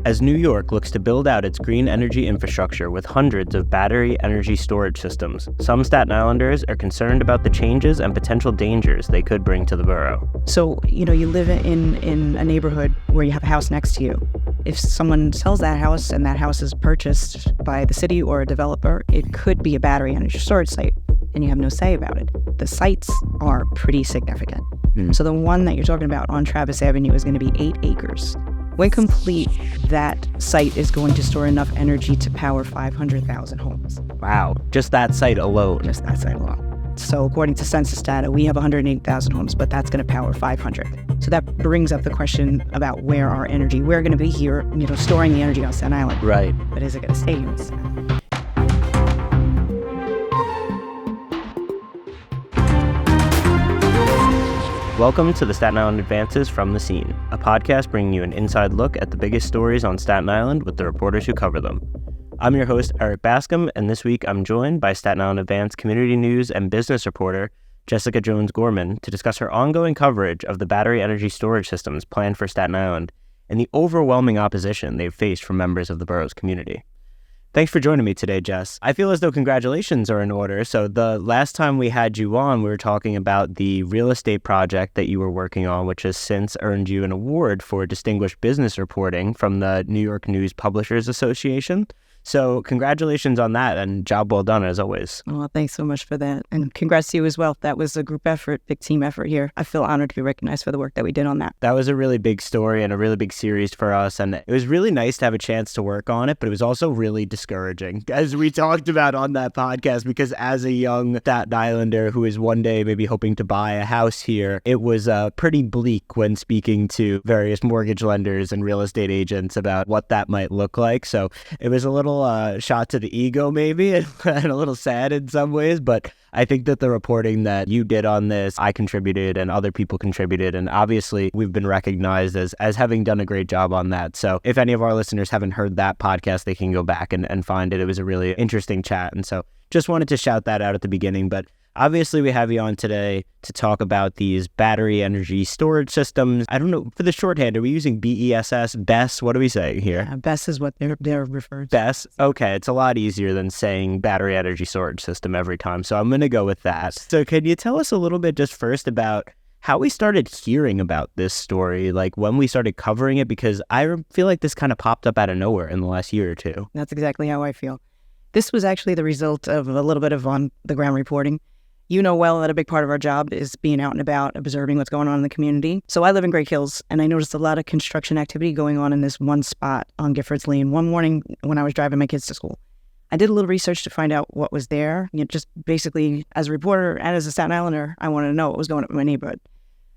As New York looks to build out its green energy infrastructure with hundreds of battery energy storage systems, some Staten Islanders are concerned about the changes and potential dangers they could bring to the borough. So, you live in a neighborhood where you have a house next to you. If someone sells that house and that house is purchased by the city or a developer, it could be a battery energy storage site, and you have no say about it. The sites are pretty significant. So the one that you're talking about on Travis Avenue is going to be 8 acres. When complete, that site is going to store enough energy to power 500,000 homes. Wow, just that site alone. Just that site alone. So according to census data, we have 108,000 homes, but that's going to power 500. So that brings up the question about where our energy, we're going to be here, storing the energy on Staten Island. Right. But is it going to stay here on Staten Island? Welcome to the Staten Island Advances from the Scene, a podcast bringing you an inside look at the biggest stories on Staten Island with the reporters who cover them. I'm your host, Erik Bascome, and this week I'm joined by Staten Island Advance community news and business reporter Jessica Jones-Gorman to discuss her ongoing coverage of the battery energy storage systems planned for Staten Island and the overwhelming opposition they've faced from members of the borough's community. Thanks for joining me today, Jess. I feel as though congratulations are in order. So the last time we had you on, we were talking about the real estate project that you were working on, which has since earned you an award for distinguished business reporting from the New York News Publishers Association. So congratulations on that, and job well done as always. Well, thanks so much for that. And congrats to you as well. That was a group effort, big team effort here. I feel honored to be recognized for the work that we did on that. That was a really big story and a really big series for us. And it was really nice to have a chance to work on it, but it was also really discouraging, as we talked about on that podcast, because as a young Staten Islander who is one day maybe hoping to buy a house here, it was pretty bleak when speaking to various mortgage lenders and real estate agents about what that might look like. So it was a little shot to the ego maybe and a little sad in some ways, but I think that the reporting that you did on this, I contributed and other people contributed, and obviously we've been recognized as having done a great job on that. So if any of our listeners haven't heard that podcast, they can go back and find it. It was a really interesting chat, and so just wanted to shout that out at the beginning. But obviously, we have you on today to talk about these battery energy storage systems. I don't know, for the shorthand, are we using BESS, BESS? What are we saying here? Yeah, BESS is what they're referred to. BESS? Okay, it's a lot easier than saying battery energy storage system every time, so I'm going to go with that. So can you tell us a little bit just first about how we started hearing about this story, like when we started covering it? Because I feel like this kind of popped up out of nowhere in the last year or two. That's exactly how I feel. This was actually the result of a little bit of on-the-ground reporting. You know well that a big part of our job is being out and about, observing what's going on in the community. So I live in Great Hills, and I noticed a lot of construction activity going on in this one spot on Giffords Lane one morning when I was driving my kids to school. I did a little research to find out what was there. Just basically, as a reporter and as a Staten Islander, I wanted to know what was going on in my neighborhood.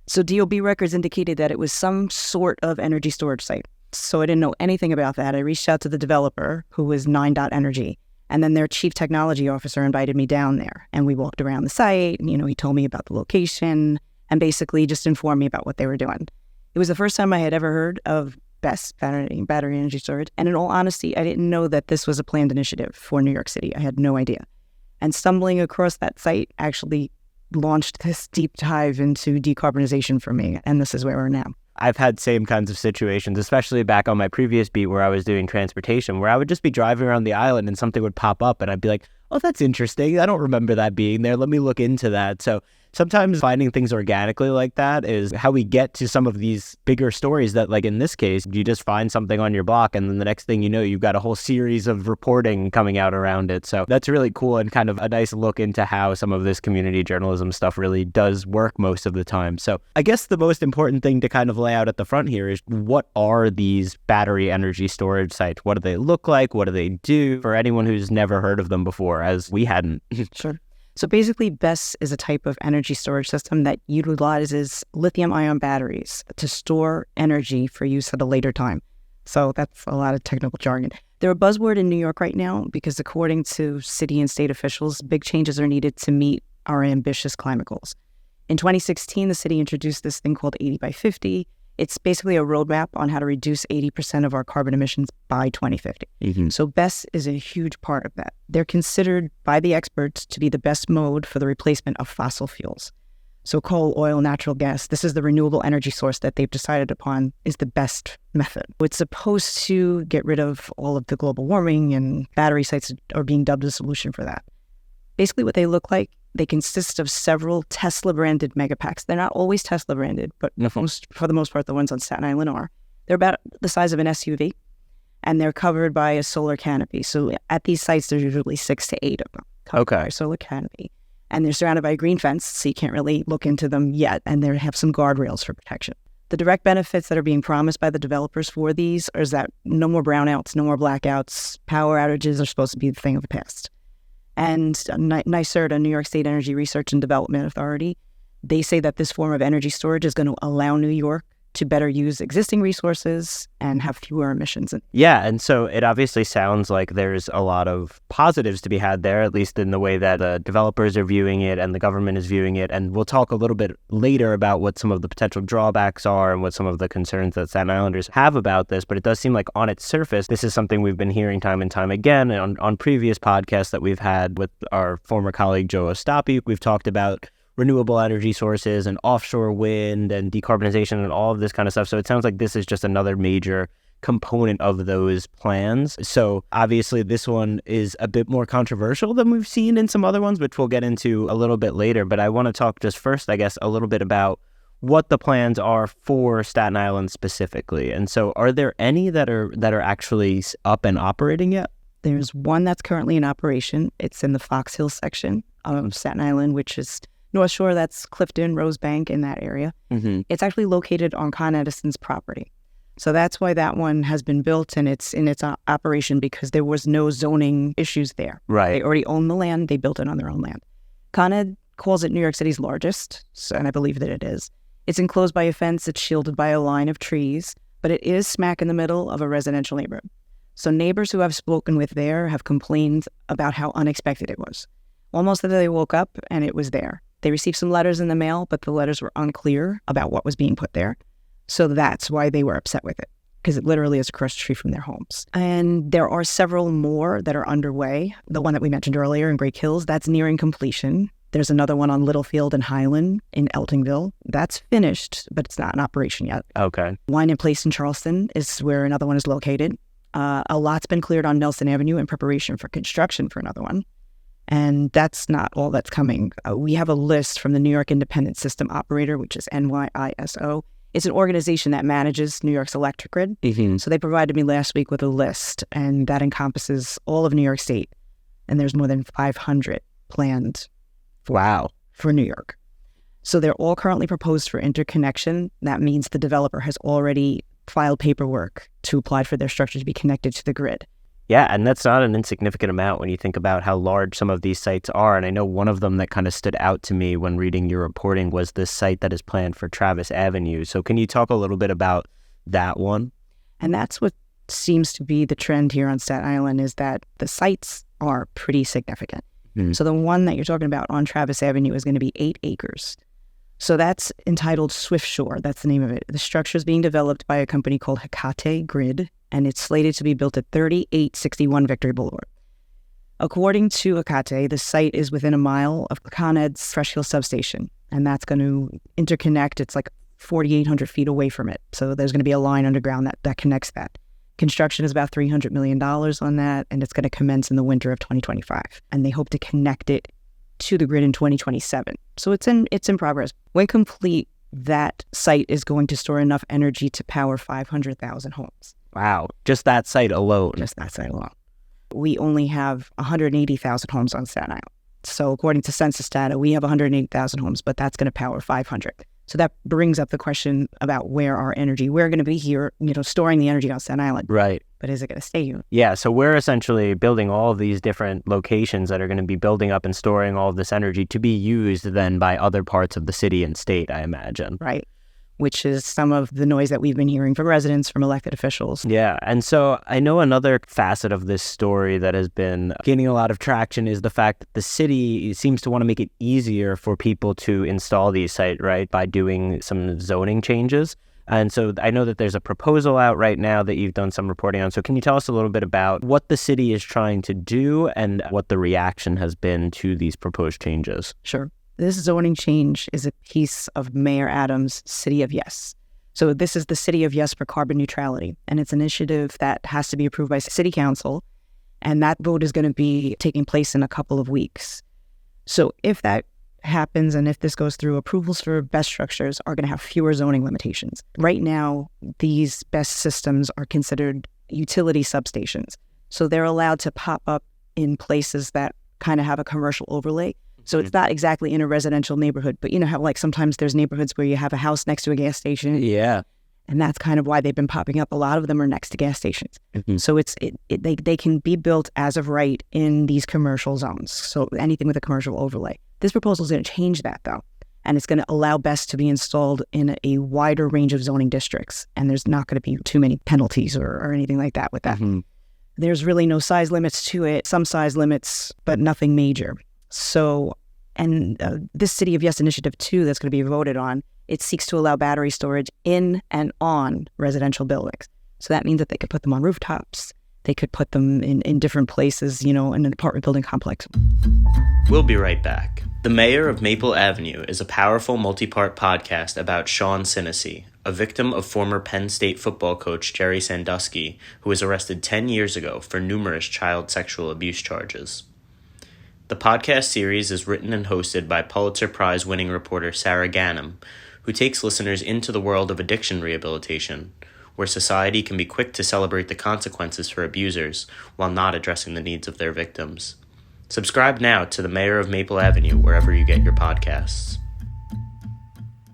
So DOB records indicated that it was some sort of energy storage site. So I didn't know anything about that. I reached out to the developer, who was 9 Energy. And then their chief technology officer invited me down there, and we walked around the site. He told me about the location and basically just informed me about what they were doing. It was the first time I had ever heard of BESS, battery energy storage. And in all honesty, I didn't know that this was a planned initiative for New York City. I had no idea. And stumbling across that site actually launched this deep dive into decarbonization for me. And this is where we're now. I've had same kinds of situations, especially back on my previous beat where I was doing transportation, where I would just be driving around the island and something would pop up and I'd be like, oh, that's interesting. I don't remember that being there. Let me look into that. So sometimes finding things organically like that is how we get to some of these bigger stories that, like in this case, you just find something on your block and then the next thing you know, you've got a whole series of reporting coming out around it. So that's really cool and kind of a nice look into how some of this community journalism stuff really does work most of the time. So I guess the most important thing to kind of lay out at the front here is, what are these battery energy storage sites? What do they look like? What do they do, for anyone who's never heard of them before, as we hadn't? Sure. So basically, BESS is a type of energy storage system that utilizes lithium-ion batteries to store energy for use at a later time. So that's a lot of technical jargon. They're a buzzword in New York right now because, according to city and state officials, big changes are needed to meet our ambitious climate goals. In 2016, the city introduced this thing called 80 by 50. It's basically a roadmap on how to reduce 80% of our carbon emissions by 2050. Mm-hmm. So BESS is a huge part of that. They're considered by the experts to be the best mode for the replacement of fossil fuels. So coal, oil, natural gas, this is the renewable energy source that they've decided upon is the best method. It's supposed to get rid of all of the global warming, and battery sites are being dubbed a solution for that. Basically what they look like, they consist of several Tesla-branded megapacks. They're not always Tesla-branded, but for the most part, the ones on Staten Island are. They're about the size of an SUV, and they're covered by a solar canopy. So at these sites, there's usually 6 to 8 of them covered by a solar canopy. And they're surrounded by a green fence, so you can't really look into them yet, and they have some guardrails for protection. The direct benefits that are being promised by the developers for these is that no more brownouts, no more blackouts, power outages are supposed to be the thing of the past. And NYSERDA, the New York State Energy Research and Development Authority, they say that this form of energy storage is going to allow New York to better use existing resources and have fewer emissions. Yeah, and so it obviously sounds like there's a lot of positives to be had there, at least in the way that the developers are viewing it and the government is viewing it. And we'll talk a little bit later about what some of the potential drawbacks are and what some of the concerns that Staten Islanders have about this. But it does seem like on its surface, this is something we've been hearing time and time again. And on previous podcasts that we've had with our former colleague Joe Ostapi, we've talked about renewable energy sources and offshore wind and decarbonization and all of this kind of stuff. So it sounds like this is just another major component of those plans. So obviously this one is a bit more controversial than we've seen in some other ones, which we'll get into a little bit later. But I want to talk just first, I guess, a little bit about what the plans are for Staten Island specifically. And so are there any that are actually up and operating yet? There's one that's currently in operation. It's in the Fox Hill section of Staten Island, which is North Shore. That's Clifton, Rosebank, in that area. Mm-hmm. It's actually located on Con Edison's property. So that's why that one has been built and it's in its operation, because there was no zoning issues there. Right. They already own the land. They built it on their own land. Con Ed calls it New York City's largest, and I believe that it is. It's enclosed by a fence. It's shielded by a line of trees, but it is smack in the middle of a residential neighborhood. So neighbors who I've spoken with there have complained about how unexpected it was. Almost that they woke up and it was there. They received some letters in the mail, but the letters were unclear about what was being put there. So that's why they were upset with it, because it literally is across the street from their homes. And there are several more that are underway. The one that we mentioned earlier in Great Hills, that's nearing completion. There's another one on Littlefield and Highland in Eltingville. That's finished, but it's not in operation yet. Okay. Wine and Place in Charleston is where another one is located. A lot's been cleared on Nelson Avenue in preparation for construction for another one. And that's not all that's coming. We have a list from the New York Independent System Operator, which is NYISO. It's an organization that manages New York's electric grid. Mm-hmm. So they provided me last week with a list, and that encompasses all of New York State. And there's more than 500 planned for New York. So they're all currently proposed for interconnection. That means the developer has already filed paperwork to apply for their structure to be connected to the grid. Yeah, and that's not an insignificant amount when you think about how large some of these sites are. And I know one of them that kind of stood out to me when reading your reporting was this site that is planned for Travis Avenue. So can you talk a little bit about that one? And that's what seems to be the trend here on Staten Island, is that the sites are pretty significant. So the one that you're talking about on Travis Avenue is going to be 8 acres. So that's entitled Swift Shore. That's the name of it. The structure is being developed by a company called Hecate Grid, and it's slated to be built at 3861 Victory Boulevard. According to Hecate, the site is within a mile of Con Ed's Fresh Hill substation, and that's going to interconnect. It's like 4,800 feet away from it. So there's going to be a line underground that connects that. Construction is about $300 million on that, and it's going to commence in the winter of 2025. And they hope to connect it to the grid in 2027. So it's in progress. When complete, that site is going to store enough energy to power 500,000 homes. Wow. Just that site alone. Just that site alone. We only have 180,000 homes on Staten Island. So according to census data, we have 180,000 homes, but that's going to power 500. So that brings up the question about where our energy, we're going to be here, storing the energy on Staten Island. Right. But is it going to stay here? Yeah, so we're essentially building all of these different locations that are going to be building up and storing all of this energy to be used then by other parts of the city and state, I imagine. Right. Which is some of the noise that we've been hearing from residents, from elected officials. Yeah, and so I know another facet of this story that has been gaining a lot of traction is the fact that the city seems to want to make it easier for people to install these sites, right, by doing some zoning changes. And so I know that there's a proposal out right now that you've done some reporting on. So can you tell us a little bit about what the city is trying to do and what the reaction has been to these proposed changes? Sure. This zoning change is a piece of Mayor Adams' City of Yes. So this is the City of Yes for carbon neutrality, and it's an initiative that has to be approved by City Council, and that vote is going to be taking place in a couple of weeks. So if that happens and if this goes through, approvals for BESS structures are going to have fewer zoning limitations. Right now, these BESS systems are considered utility substations. So they're allowed to pop up in places that kind of have a commercial overlay. So it's not exactly in a residential neighborhood, but you know how like sometimes there's neighborhoods where you have a house next to a gas station. Yeah. And that's kind of why they've been popping up. A lot of them are next to gas stations. So they can be built as of right in these commercial zones. So anything with a commercial overlay. This proposal is going to change that though. And it's going to allow BESS to be installed in a wider range of zoning districts. And there's not going to be too many penalties or anything like that with that. There's really no size limits to it, some size limits, but nothing major. So, and this City of Yes initiative too that's going to be voted on, it seeks to allow battery storage in and on residential buildings. So that means that they could put them on rooftops. They could put them in different places, you know, in an apartment building complex. We'll be right back. The Mayor of Maple Avenue is a powerful multi-part podcast about Sean Sinisi, a victim of former Penn State football coach Jerry Sandusky, who was arrested 10 years ago for numerous child sexual abuse charges. The podcast series is written and hosted by Pulitzer Prize-winning reporter Sarah Ganim, who takes listeners into the world of addiction rehabilitation, where society can be quick to celebrate the consequences for abusers while not addressing the needs of their victims. Subscribe now to The Mayor of Maple Avenue wherever you get your podcasts.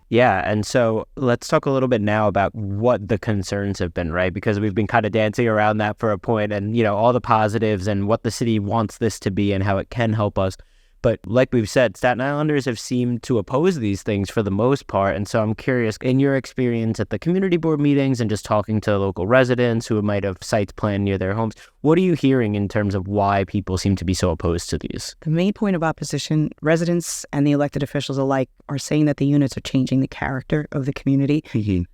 Yeah, and so let's talk a little bit now about what the concerns have been, right? Because we've been kind of dancing around that for a point and, you know, all the positives and what the city wants this to be and how it can help us. But like we've said, Staten Islanders have seemed to oppose these things for the most part. And so I'm curious, in your experience at the community board meetings and just talking to local residents who might have sites planned near their homes, what are you hearing in terms of why people seem to be so opposed to these? The main point of opposition, residents and the elected officials alike are saying that the units are changing the character of the community.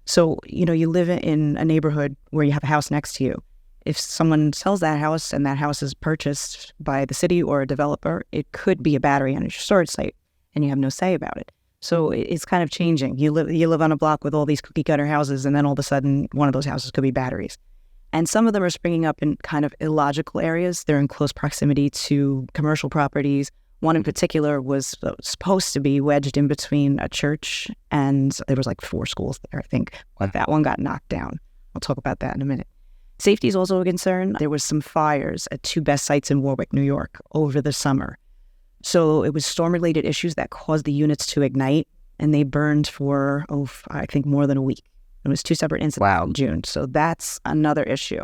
So, you know, you live in a neighborhood where you have a house next to you. If someone sells that house and that house is purchased by the city or a developer, it could be a battery energy storage site and you have no say about it. So it's kind of changing. You live on a block with all these cookie cutter houses and then all of a sudden one of those houses could be batteries. And some of them are springing up in kind of illogical areas. They're in close proximity to commercial properties. One in particular was supposed to be wedged in between a church and there was like 4 schools there, I think. But that one got knocked down. I'll talk about that in a minute. Safety is also a concern. There was some fires at 2 BESS sites in Warwick, New York over the summer. So it was storm-related issues that caused the units to ignite, and they burned for, I think more than a week. It was 2 separate incidents in June. So that's another issue.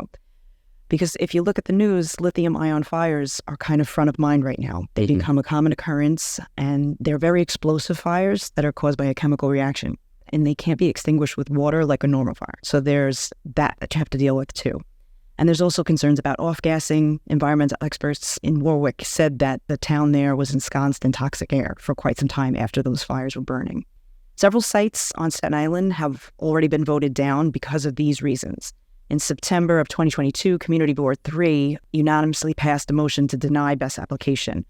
Because if you look at the news, lithium-ion fires are kind of front of mind right now. They become a common occurrence, and they're very explosive fires that are caused by a chemical reaction. And they can't be extinguished with water like a normal fire. So there's that you have to deal with too. And there's also concerns about off-gassing. Environmental experts in Warwick said that the town there was ensconced in toxic air for quite some time after those fires were burning. Several sites on Staten Island have already been voted down because of these reasons. In September of 2022, Community Board 3 unanimously passed a motion to deny BESS application.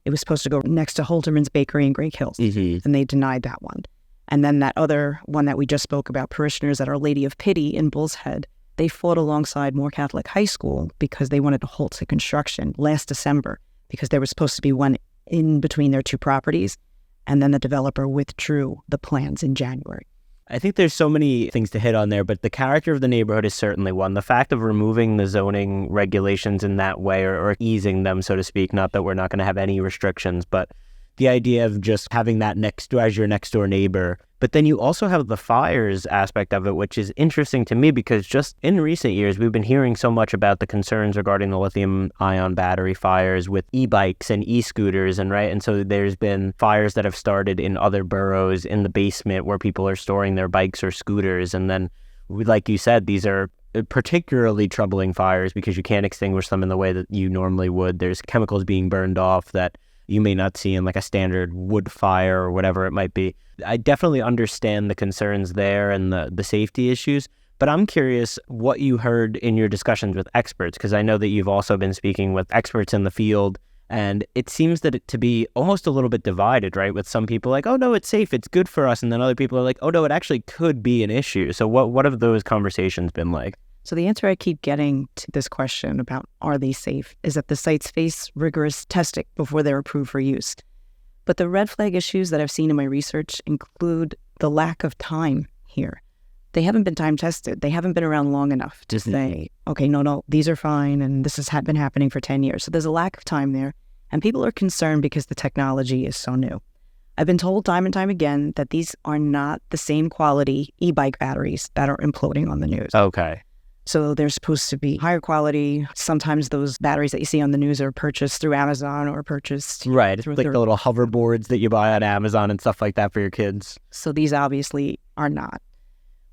It was supposed to go next to Holterman's Bakery in Great Hills, and they denied that one. And then that other one that we just spoke about, parishioners at Our Lady of Pity in Bull's Head, they fought alongside Moore Catholic High School because they wanted to halt the construction last December because there was supposed to be one in between their 2 properties. And then the developer withdrew the plans in January. I think there's so many things to hit on there, but the character of the neighborhood is certainly one. The fact of removing the zoning regulations in that way or easing them, so to speak, not that we're not going to have any restrictions, but the idea of just having that as your next door neighbor. But then you also have the fires aspect of it, which is interesting to me because just in recent years, we've been hearing so much about the concerns regarding the lithium-ion battery fires with e-bikes and e-scooters, and so there's been fires that have started in other boroughs in the basement where people are storing their bikes or scooters. And then, like you said, these are particularly troubling fires because you can't extinguish them in the way that you normally would. There's chemicals being burned off that you may not see in like a standard wood fire or whatever it might be. I definitely understand the concerns there and the safety issues, but I'm curious what you heard in your discussions with experts, because I know that you've also been speaking with experts in the field And it seems that it to be almost a little bit divided, right? With some people like, oh, no, it's safe, it's good for us. And then other people are like, oh, no, it actually could be an issue. So what have those conversations been like? So the answer I keep getting to this question about are they safe is that the sites face rigorous testing before they're approved for use. But the red flag issues that I've seen in my research include the lack of time here. They haven't been time tested. They haven't been around long enough to say, okay, no, these are fine, and this has been happening for 10 years. So there's a lack of time there, and people are concerned because the technology is so new. I've been told time and time again that these are not the same quality e-bike batteries that are imploding on the news. Okay. So they're supposed to be higher quality. Sometimes those batteries that you see on the news are purchased through Amazon or purchased... Right, it's like the little hoverboards that you buy on Amazon and stuff like that for your kids. So these obviously are not.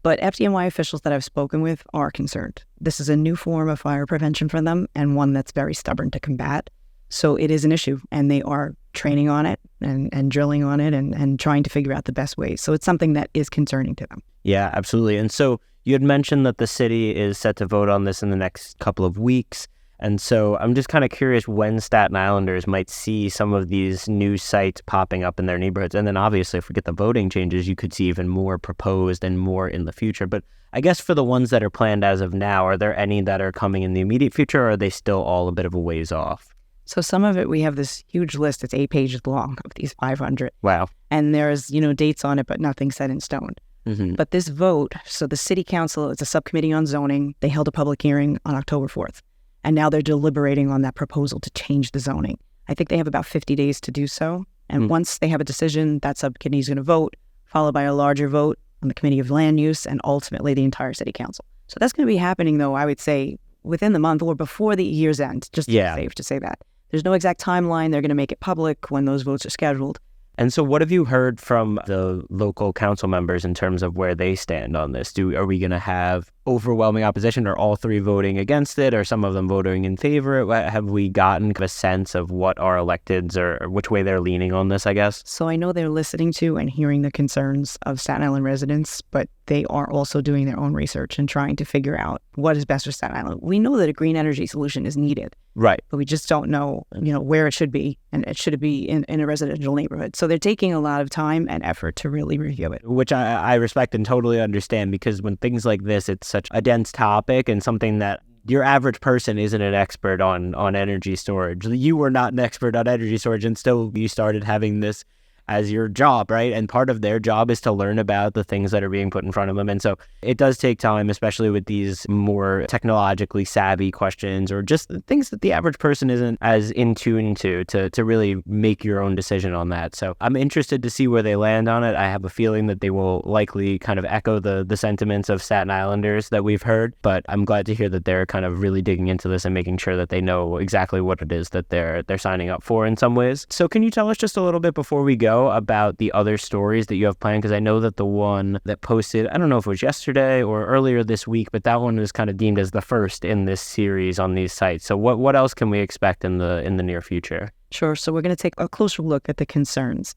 But FDNY officials that I've spoken with are concerned. This is a new form of fire prevention for them and one that's very stubborn to combat. So it is an issue, and they are training on it and drilling on it and trying to figure out the best ways. So it's something that is concerning to them. Yeah, absolutely. And so you had mentioned that the city is set to vote on this in the next couple of weeks. And so I'm just kind of curious when Staten Islanders might see some of these new sites popping up in their neighborhoods. And then obviously if we get the voting changes, you could see even more proposed and more in the future. But I guess for the ones that are planned as of now, are there any that are coming in the immediate future, or are they still all a bit of a ways off? So some of it, we have this huge list. It's 8 pages long of these 500. Wow. And there's, dates on it, but nothing set in stone. Mm-hmm. But this vote, so the city council, it's a subcommittee on zoning. They held a public hearing on October 4th. And now they're deliberating on that proposal to change the zoning. I think they have about 50 days to do so. And once they have a decision, that subcommittee is going to vote, followed by a larger vote on the Committee of Land Use, and ultimately the entire city council. So that's going to be happening, though, I would say, within the month or before the year's end, just to be safe to say that. There's no exact timeline. They're going to make it public when those votes are scheduled. And so what have you heard from the local council members in terms of where they stand on this? Are we going to have overwhelming opposition, or all three voting against it, or some of them voting in favor? Have we gotten a sense of what our electeds or which way they're leaning on this, I guess? So I know they're listening to and hearing the concerns of Staten Island residents, but they are also doing their own research and trying to figure out what is best for Staten Island. We know that a green energy solution is needed. Right. But we just don't know, where it should be, and it should be in a residential neighborhood. So they're taking a lot of time and effort to really review it. Which I respect and totally understand, because when things like this, it's such a dense topic and something that your average person isn't an expert on energy storage. You were not an expert on energy storage, and still you started having this as your job, right? And part of their job is to learn about the things that are being put in front of them. And so it does take time, especially with these more technologically savvy questions, or just things that the average person isn't as in tune to really make your own decision on that. So I'm interested to see where they land on it. I have a feeling that they will likely kind of echo the sentiments of Staten Islanders that we've heard, but I'm glad to hear that they're kind of really digging into this and making sure that they know exactly what it is that they're signing up for in some ways. So can you tell us just a little bit before we go about the other stories that you have planned? Because I know that the one that posted, I don't know if it was yesterday or earlier this week, but that one was kind of deemed as the first in this series on these sites. So what else can we expect in the near future? Sure. So we're going to take a closer look at the concerns,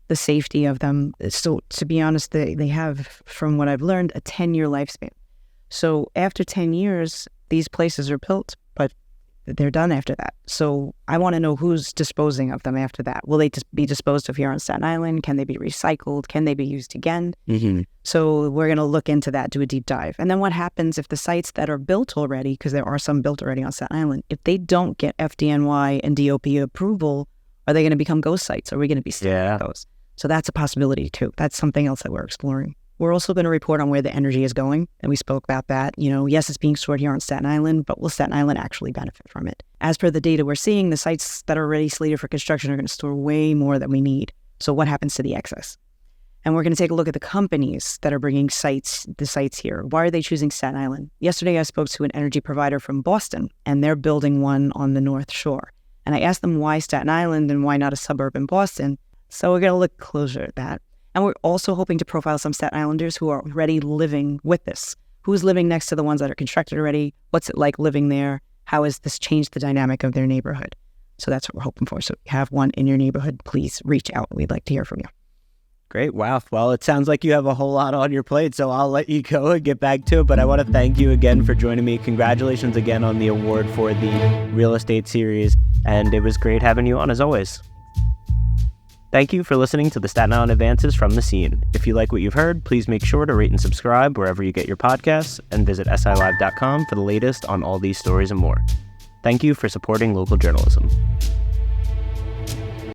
the safety of them. So to be honest, they have, from what I've learned, a 10-year lifespan. So after 10 years, these places are built, but they're done after that. So I want to know who's disposing of them after that. Will they just be disposed of here on Staten Island? Can they be recycled? Can they be used again? Mm-hmm. So we're going to look into that, do a deep dive. And then what happens if the sites that are built already, because there are some built already on Staten Island, if they don't get FDNY and DOP approval, are they going to become ghost sites? Are we going to be stuck with those? So that's a possibility too. That's something else that we're exploring. We're also going to report on where the energy is going, and we spoke about that. Yes, it's being stored here on Staten Island, but will Staten Island actually benefit from it? As per the data we're seeing, the sites that are already slated for construction are going to store way more than we need. So what happens to the excess? And we're going to take a look at the companies that are bringing the sites here. Why are they choosing Staten Island? Yesterday, I spoke to an energy provider from Boston, and they're building one on the North Shore. And I asked them why Staten Island and why not a suburb in Boston. So we're going to look closer at that. And we're also hoping to profile some Staten Islanders who are already living with this. Who's living next to the ones that are constructed already? What's it like living there? How has this changed the dynamic of their neighborhood? So that's what we're hoping for. So if you have one in your neighborhood, please reach out. We'd like to hear from you. Great. Wow. Well, it sounds like you have a whole lot on your plate, so I'll let you go and get back to it. But I want to thank you again for joining me. Congratulations again on the award for the real estate series. and it was great having you on as always. Thank you for listening to the Staten Island Advances from the Scene. If you like what you've heard, please make sure to rate and subscribe wherever you get your podcasts, and visit SILive.com for the latest on all these stories and more. Thank you for supporting local journalism.